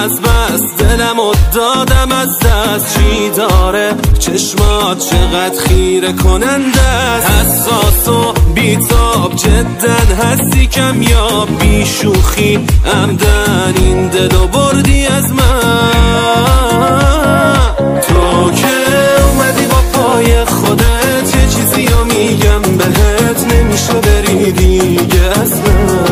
از بس دلم و دادم از دست. چی داره چشمات چقدر خیره کننده است. حساس و بیتاب جدن هستی کمیاب، بی شوخی عمدن این دلو بردی از من. تو که اومدی با پای خودت یه چیزی رو میگم بهت، نمیشه بری دیگه اصلا.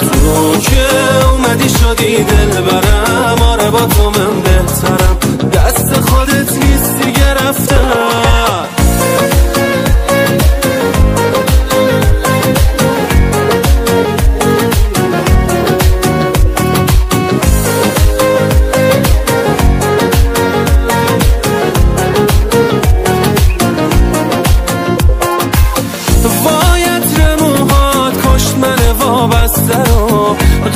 تو که اومدی شدی دل برم، آره با تو من بهترم، دست خودت نیست دیگه رفتم.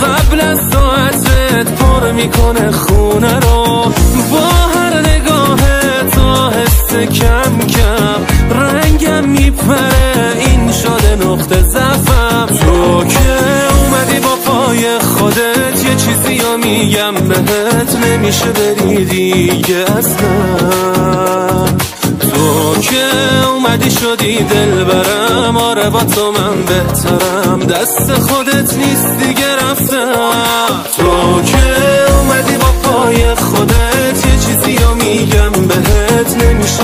قبل از ساعتت پر میکنه خونه رو، با هر نگاهت آهسته کم کم رنگم میپره، این شده نقطه ضعفم. تو که اومدی با پای خودت یه چیزی رو میگم بهت، نمیشه بری دیگه اصلا. تو که اومدی شدی دل برم، آره با تو من بهترم، دست خودت نیست دیگه رفتم. تو که اومدی با پای خودت یه چیزی رو میگم بهت، نمیشه